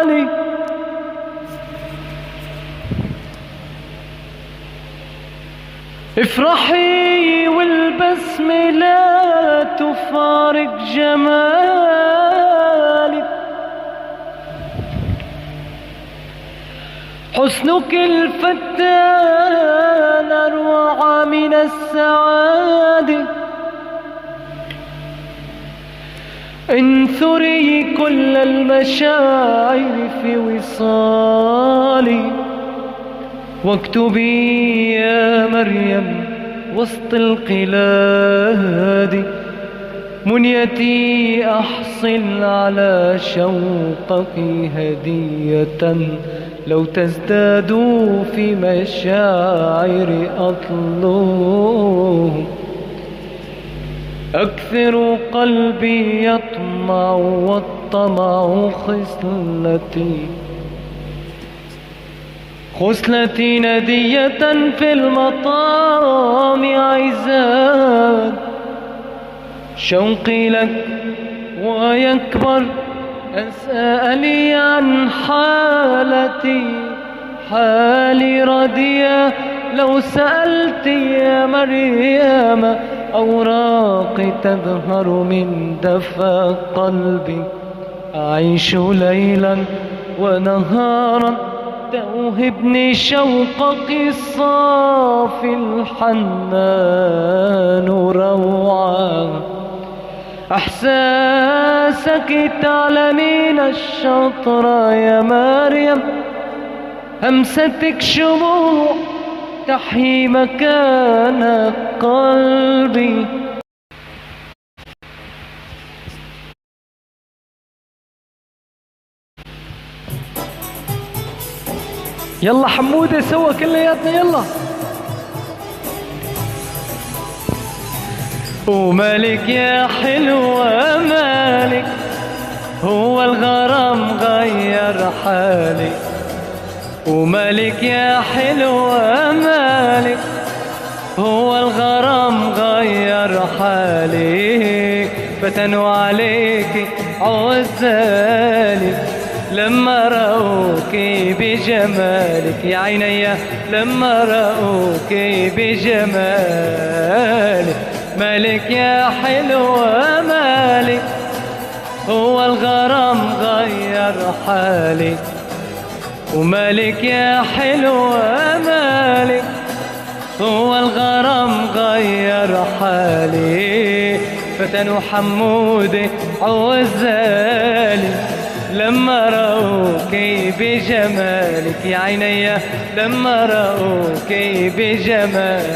غالي. افرحي والبسمة لا تفارق جمالك، حسنك الفتان أروع من السعادة. انثري كل المشاعر في وصالي، واكتبي يا مريم وسط القلاد، منيتي أحصل على شوقك هدية، لو تزدادوا في مشاعر أطلوه. أكثر قلبي يطمع والطمع خصلتي ندية في المطام عزاد. شوقي لك ويكبر أسألي عن حالي رديا، لو سألت يا مريم أوراقي تظهر من دفى قلبي. أعيش ليلا ونهارا توهبني شوقك الصافي الحنان روعا. أحساسك تعلمين الشطر يا مريم، همستك شموع تحيي مكان قلبي. يلا حمودة سوا كلياتنا يلا. ومالك يا حلوة مالك، هو الغرام غير حالي. ومالك يا حلوة مالك، هو الغرام غير حالي. فتنوا عليك عزالي لما رأوك بجمالك، يا عيني لما رأوك بجمالك. مالك يا حلوة مالك، هو الغرام غير حالي. ومالك يا حلوة مالك، هو الغرام غير حالي. فتنوا حمودي عزالي لما رأوك بجمالك، يا عيني لما رأوك بجمالك.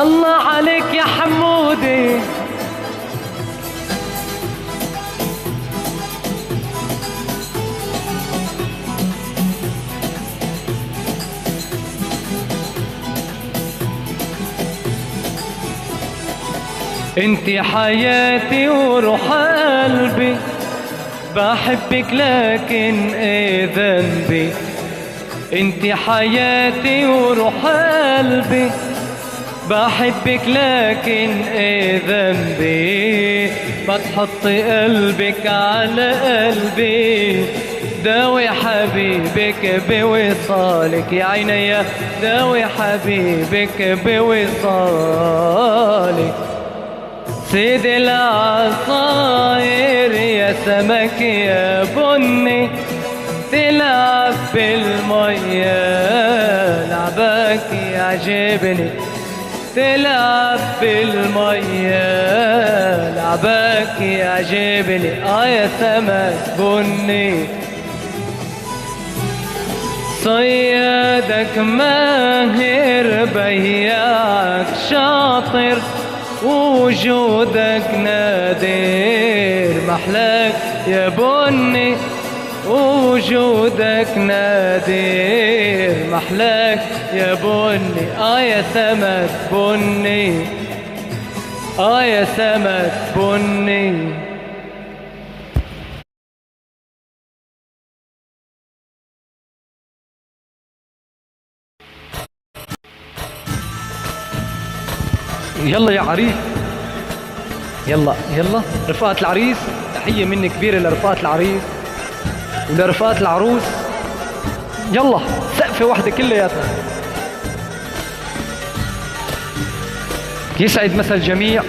الله عليك يا حمودي. انتي حياتي وروح قلبي، بحبك لكن ايه ذنبي. انتي حياتي وروح قلبي، بحبك لكن ايه ذنبي. بتحطي قلبك على قلبي، داوي حبيبك بوصالك، يا عيني داوي حبيبك بوصالك. سيد العصاير يا سمك يا بني، تلعب بالمية لعبك يعجبني. تلعب بالمية لعبك يعجبني. يا سمك بني، صيادك ماهر بياعك شاطر، وجودك نادر محلاك يا بني. وجودك نادر محلاك يا بني. يا سمك بني، يا سمك بني. يلا يا عريس، يلا يلا رفقات العريس، تحية مني كبيرة لرفقات العريس ولرفقات العروس. يلا سقفة واحدة كلياتنا. يسعد مسا الجميع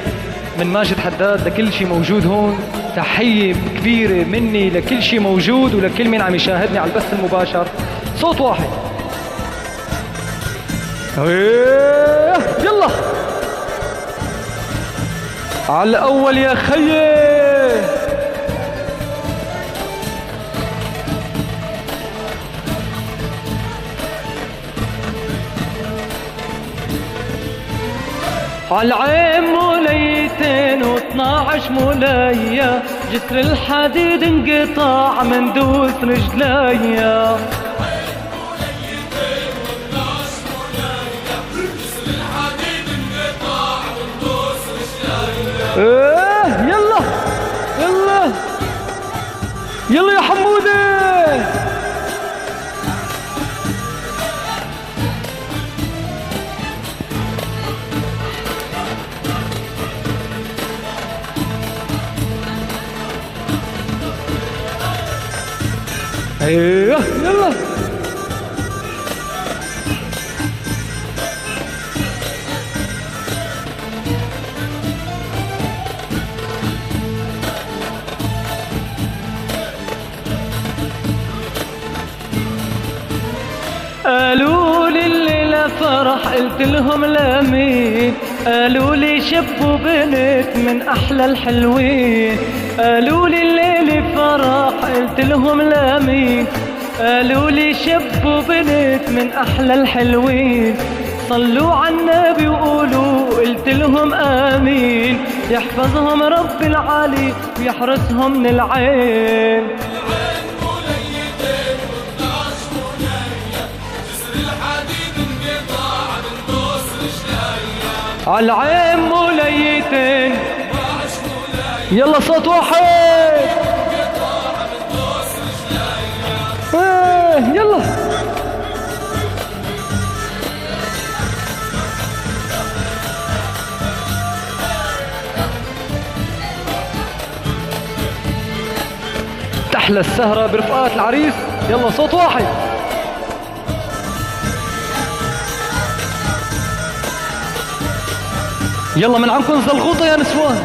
من ماجد حداد لكل شي موجود هون. تحية كبيرة مني لكل شي موجود ولكل مين عم يشاهدني على البث المباشر. صوت واحد. يلا على الأول يا خيي. عالعين موليتين و12 مولية، جسر الحديد انقطاع من دوس رجليا. ايه يلا يلا يلا يا حمودة. ايوه يلا قالوا لي الليلة فرح قلت لهم لمين، قالوا لي شب وبنت من أحلى الحلوين. قالوا لي الليلة فرح قلت لهم لمين، قالوا لي شب وبنت من أحلى الحلوين. صلوا على النبي وقولوا قلت لهم آمين، يحفظهم رب العالي ويحرسهم من العين. عالعين موليتين، يلا صوت واحد. يلا تحلى السهرة برفقات العريس. يلا صوت واحد. يلا من عندكم زلغوطة يا نسوان.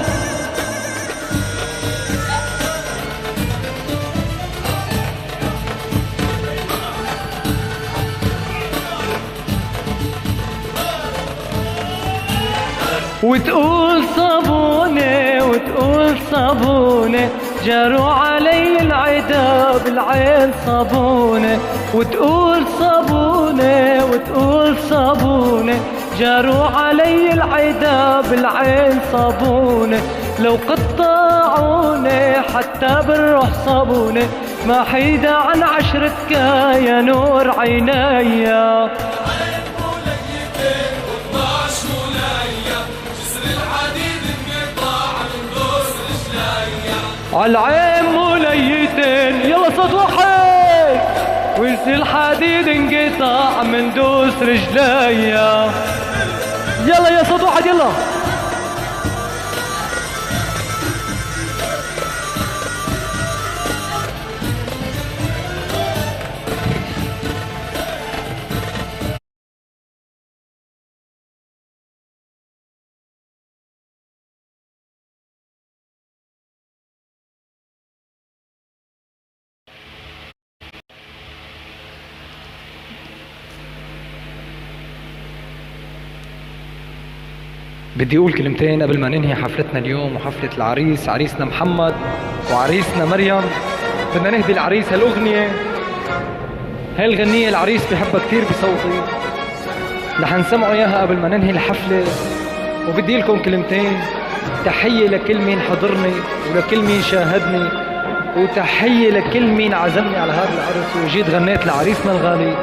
وتقول صابونة وتقول صابونة، جاروا علي العدا بالعين صابونة. وتقول صابونة وتقول صابونة، جاروا علي العدا بالعين صابونة. لو قطعوني حتى بالروح صابونة، ما حيدا عن عشرتك يا نور عينيا. عالعين موليتين، يلا صوت واحد. وجسر الحديد انقطع من دوس رجليا. يلا يا صوت واحد يلا. بدي اقول كلمتين قبل ما ننهي حفلتنا اليوم وحفلة العريس، عريسنا محمد وعريسنا مريم. بدنا نهدي العريس هالاغنية، هاي الغنية العريس بحبها كثير بصوتي، رح نسمعه اياها قبل ما ننهي الحفلة. وبدي لكم كلمتين، تحية لكل مين حضرني ولكل مين شاهدني، وتحية لكل مين عزمني على هذا العرس وجيت غنيت لعريسنا الغالي.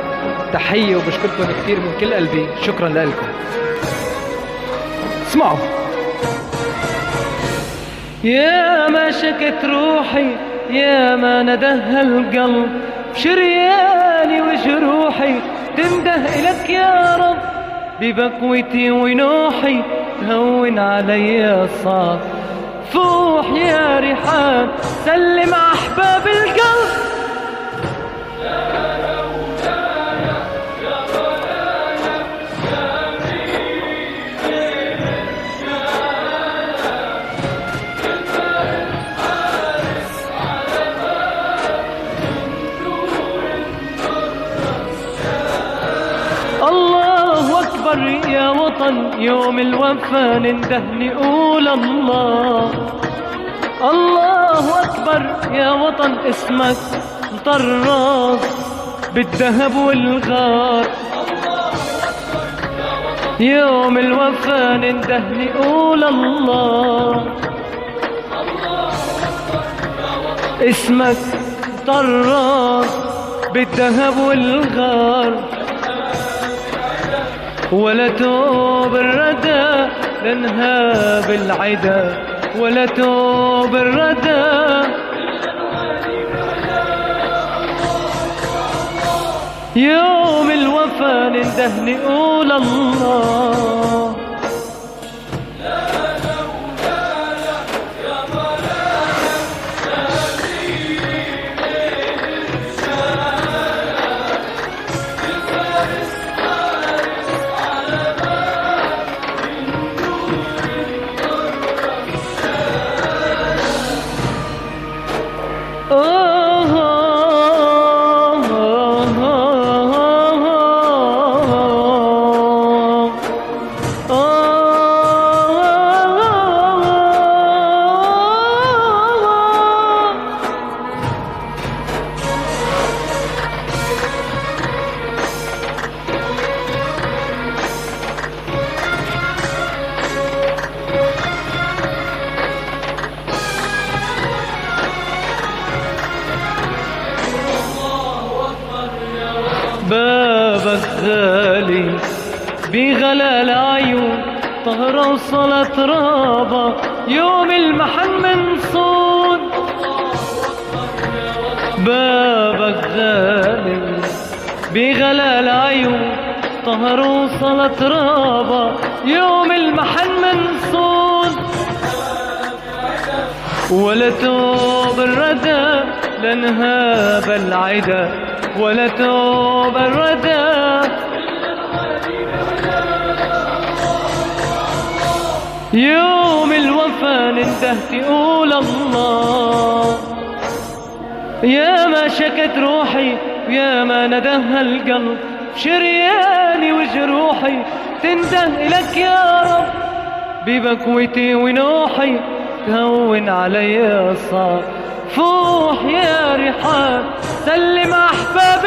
تحية وبشكركم كثير من كل قلبي، شكرا لكم. اسمعوا. يا ما شكت روحي، يا ما ندهى القلب، شرياني وجروحي تنده إلك يا رب. ببكوتي ونوحي تهون علي الصعب. فوح يا ريحان سلم أحباب القلب. الله أكبر يا وطن يوم الوفا ننده نقول الله. الله أكبر يا وطن اسمك مطرز بالذهب والغار. يوم الوفا ننده نقول الله. اسمك مطرز بالذهب والغار. ولا توب الردى لانهاب العدا. ولا توب الردى يوم الوفا ننده نقول الله. بابك غالي بغلا العيون طهرة وصلة رابة يوم المحن منصود. بابك غالي بغلا العيون طهرة وصلة رابة يوم المحن منصود. ولا توب الردى لانهاب العدا. ولا توب الردى يوم الوفا ننده تقول الله. يا ما شكت روحي ويا ما ندهها القلب شرياني وجروحي تنده إلك يا رب. ببكوتي ونوحي تهون علي الصعب. فوح يا ريحان سلم أحباب